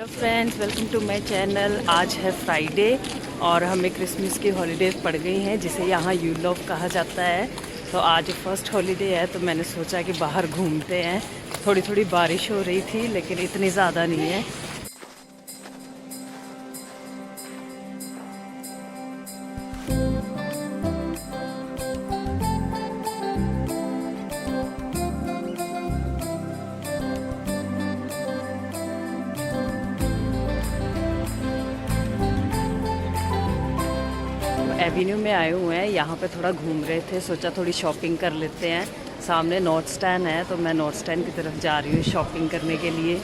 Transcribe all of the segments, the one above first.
Hello friends, welcome to my channel. आज है Friday और हमें क्रिसमस की हॉलीडेज पड़ गई हैं, जिसे यहाँ यूलोव कहा जाता है। तो आज फर्स्ट हॉलीडे है, तो मैंने सोचा कि बाहर घूमते हैं। थोड़ी थोड़ी बारिश हो रही थी, लेकिन इतनी ज़्यादा नहीं है। एवेन्यू में आए हुए हैं, यहाँ पे थोड़ा घूम रहे थे, सोचा थोड़ी शॉपिंग कर लेते हैं। सामने नॉर्थ स्टैंड है, तो मैं नॉर्थ स्टैंड की तरफ जा रही हूँ शॉपिंग करने के लिए।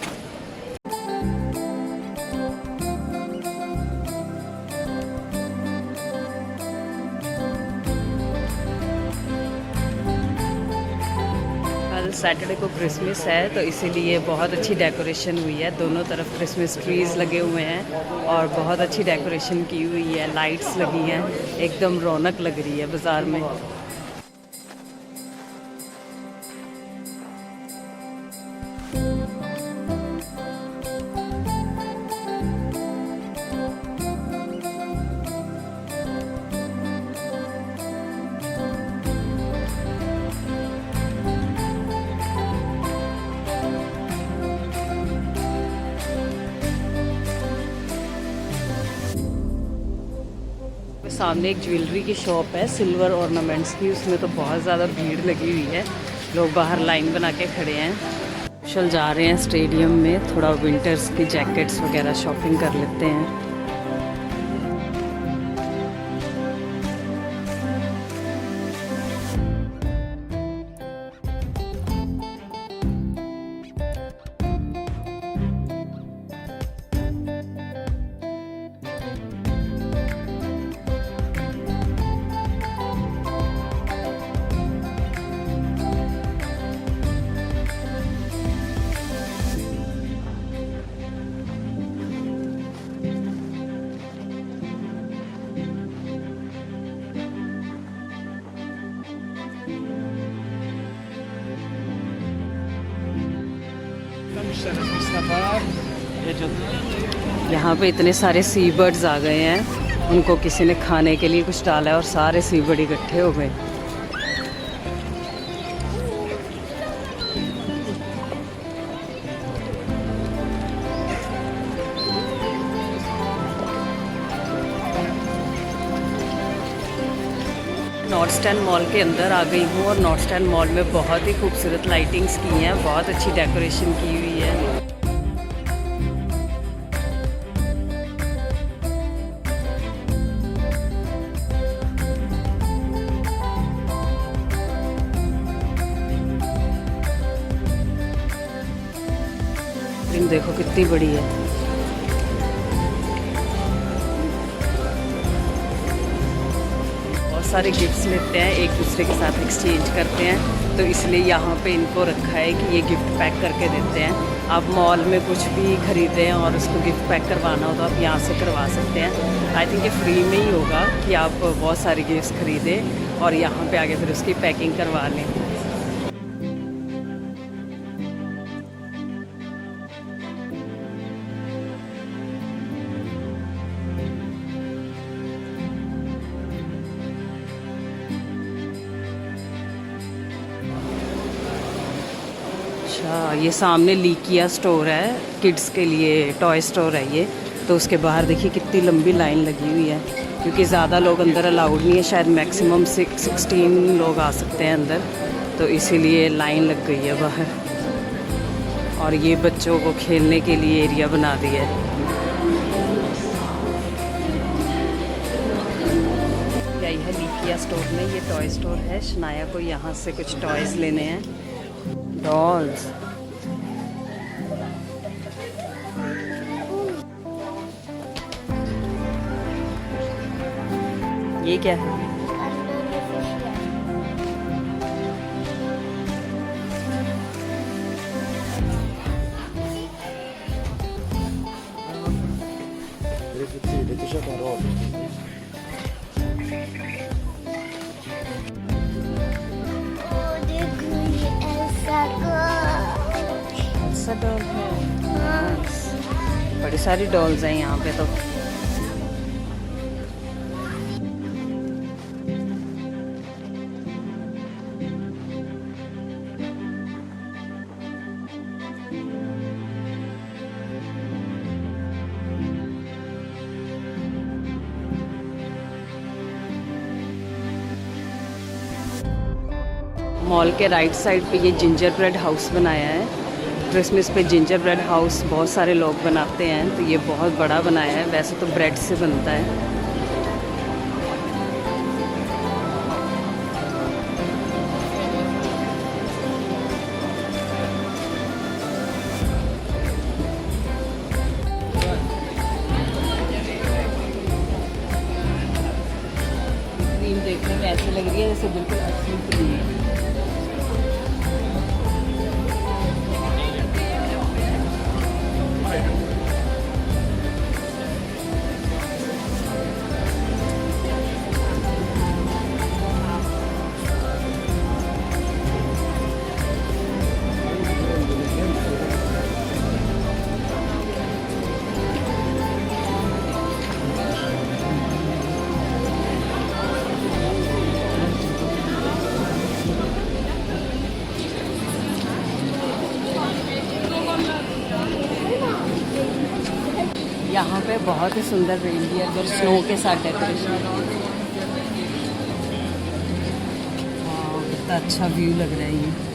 कल सैटरडे को क्रिसमस है, तो इसीलिए बहुत अच्छी डेकोरेशन हुई है। दोनों तरफ क्रिसमस ट्रीज़ लगे हुए हैं और बहुत अच्छी डेकोरेशन की हुई है। लाइट्स लगी हैं, एकदम रौनक लग रही है बाज़ार में। सामने एक ज्वेलरी की शॉप है, सिल्वर ऑर्नामेंट्स की। उसमें तो बहुत ज़्यादा भीड़ लगी हुई है, लोग बाहर लाइन बना के खड़े हैं। चल जा रहे हैं स्टेडियम में, थोड़ा विंटर्स की जैकेट्स वगैरह शॉपिंग कर लेते हैं। यहाँ पे इतने सारे सी बर्ड्स आ गए हैं, उनको किसी ने खाने के लिए कुछ डाला है और सारे सी बर्ड इकट्ठे हो गए। नॉर्थ स्टैंड मॉल के अंदर आ गई हूँ और नॉर्थ स्टैंड मॉल में बहुत ही खूबसूरत लाइटिंग्स की हैं, बहुत अच्छी डेकोरेशन की हुई है। देखो कितनी बड़ी है। बहुत सारे गिफ्ट्स लेते हैं, एक दूसरे के साथ एक्सचेंज करते हैं, तो इसलिए यहाँ पे इनको रखा है कि ये गिफ्ट पैक करके देते हैं। आप मॉल में कुछ भी ख़रीदें और उसको गिफ्ट पैक करवाना हो तो आप यहाँ से करवा सकते हैं। आई थिंक ये फ्री में ही होगा कि आप बहुत सारे गिफ्ट्स ख़रीदें और यहाँ पे आके फिर उसकी पैकिंग करवा लें। अच्छा, ये सामने लीकिया स्टोर है, किड्स के लिए टॉय स्टोर है ये। तो उसके बाहर देखिए कितनी लंबी लाइन लगी हुई है, क्योंकि ज़्यादा लोग अंदर अलाउड नहीं है, शायद मैक्सिमम 16 लोग आ सकते हैं अंदर, तो इसीलिए लाइन लग गई है बाहर। और ये बच्चों को खेलने के लिए एरिया बना दिया है। यही है लीकिया स्टोर में, ये टॉय स्टोर है। शनाया को यहाँ से कुछ टॉयज़ लेने हैं, डॉल्स। ये क्या है? ऐसा डॉल है। बड़ी सारी डॉल्स हैं यहाँ पे तो। मॉल के राइट साइड पे ये जिंजर ब्रेड हाउस बनाया है। क्रिसमस पे जिंजर ब्रेड हाउस बहुत सारे लोग बनाते हैं, तो ये बहुत बड़ा बनाया है। वैसे तो ब्रेड से बनता है। क्रीम देखने में ऐसे लग रही है जैसे बिल्कुल असली क्रीम है। यहाँ पे बहुत ही सुंदर रेनडियर और स्नो के साथ डेकोरेशन। कितना अच्छा व्यू लग रहा है ये।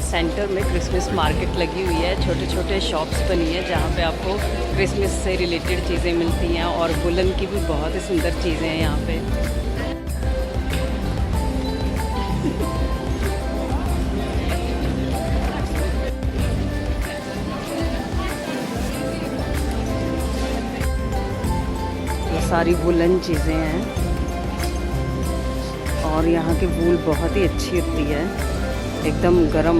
सेंटर में क्रिसमस मार्केट लगी हुई है। छोटे छोटे शॉप्स बनी है जहाँ पे आपको क्रिसमस से रिलेटेड चीज़ें मिलती हैं और वुलन की भी बहुत ही सुंदर चीज़ें हैं यहाँ पे। ये सारी वुलन चीज़ें हैं और यहाँ की वूल बहुत ही अच्छी होती है, एकदम गरम।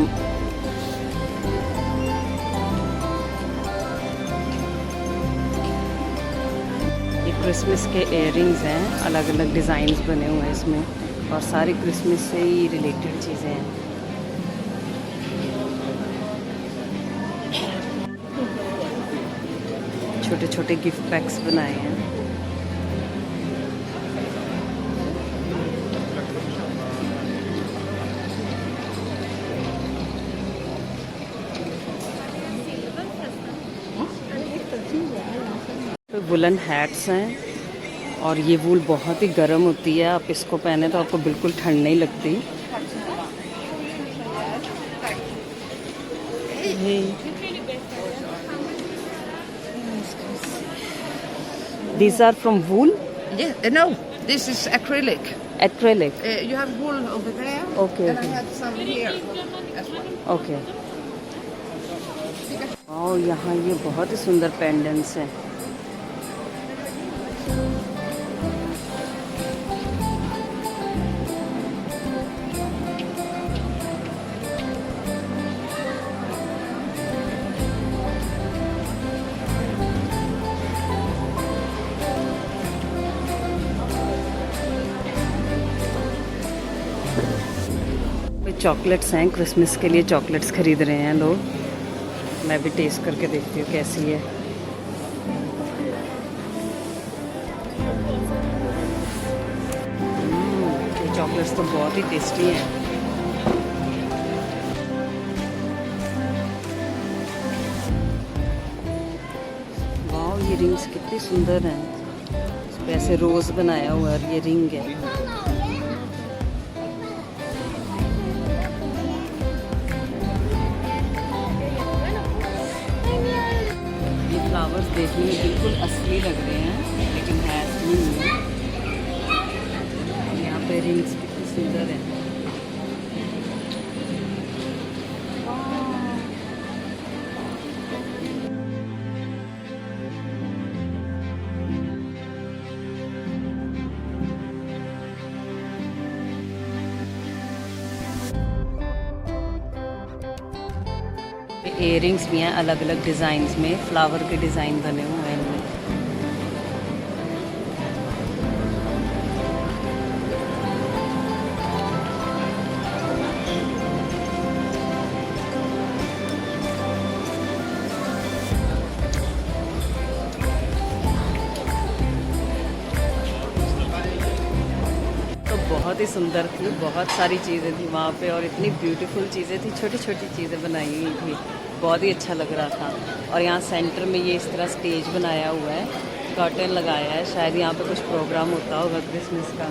ये क्रिसमस के इयररिंग्स हैं, अलग अलग डिज़ाइंस बने हुए हैं इसमें और सारी क्रिसमस से ही रिलेटेड चीज़ें हैं। छोटे छोटे गिफ्ट पैक्स बनाए हैं। वुलन हैट्स हैं और ये वूल बहुत ही गर्म होती है। आप इसको पहने तो आपको बिल्कुल ठंड नहीं लगती। These are from wool? Yeah, no, this is acrylic. Acrylic. You have wool over there. Okay, And okay. I have some here as well. Okay. और यहाँ ये बहुत ही सुंदर पेंडेंट्स हैं। चॉकलेट्स हैं, क्रिसमस के लिए चॉकलेट्स खरीद रहे हैं लोग। मैं भी टेस्ट करके देखती हूँ कैसी है। ये चॉकलेट्स तो बहुत ही टेस्टी हैं। वाह, ये रिंग्स कितनी सुंदर हैं। इस पे ऐसे रोज़ बनाया हुआ है और ये रिंग है। फ्लावर्स देखने में बिल्कुल असली लग रहे हैं, लेकिन है असली नहीं है। यहाँ पे रिंग्स कितनी सुंदर है। इयरिंग्स भी हैं अलग अलग डिज़ाइंस में, फ्लावर के डिज़ाइन बने हुए हैं इनमें। तो बहुत ही सुंदर थी, बहुत सारी चीज़ें थी वहाँ पे और इतनी ब्यूटीफुल चीज़ें थी, छोटी छोटी चीज़ें बनाई हुई थी, बहुत ही अच्छा लग रहा था। और यहाँ सेंटर में ये इस तरह स्टेज बनाया हुआ है, कर्टन लगाया है, शायद यहाँ पे कुछ प्रोग्राम होता होगा क्रिसमस का।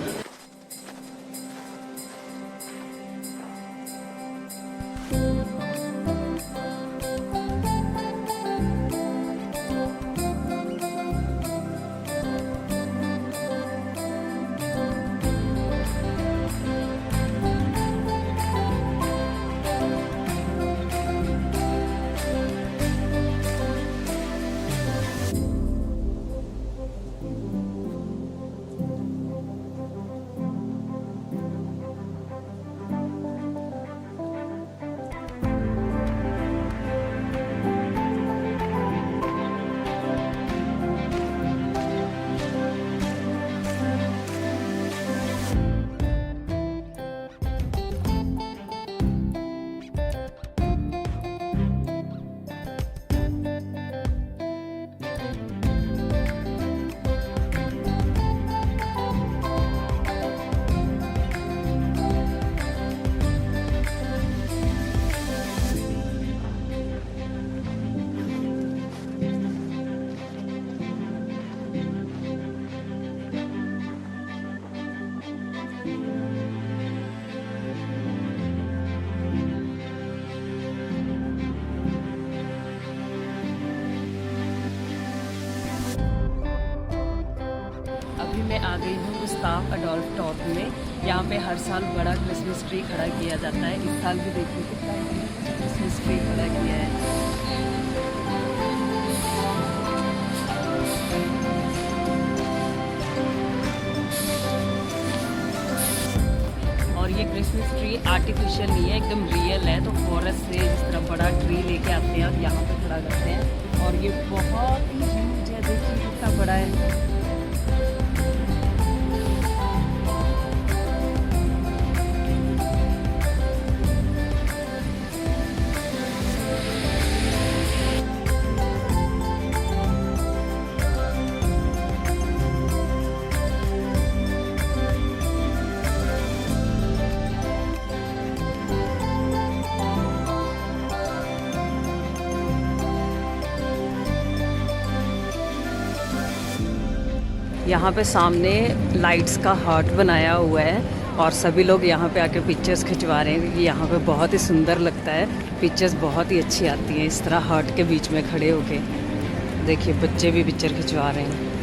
अभी मैं आ गई हूँ गुस्ताफ एडोल्फ टॉप में। यहाँ पे हर साल बड़ा क्रिसमस ट्री खड़ा किया जाता है। इस साल भी देखिए कितना क्रिसमस ट्री खड़ा किया है। और ये क्रिसमस ट्री आर्टिफिशियल नहीं है, एकदम रियल है। तो फॉरेस्ट से जिस तरह बड़ा ट्री लेके आते हैं और यहाँ पे खड़ा करते हैं। और ये बहुत ही ह्यूज है, देखिए कितना बड़ा है। यहाँ पे सामने लाइट्स का हार्ट बनाया हुआ है और सभी लोग यहाँ पे आके पिक्चर्स खिंचवा रहे हैं क्योंकि यहाँ पे बहुत ही सुंदर लगता है। पिक्चर्स बहुत ही अच्छी आती हैं इस तरह हार्ट के बीच में खड़े होके। देखिए बच्चे भी पिक्चर खिंचवा रहे हैं।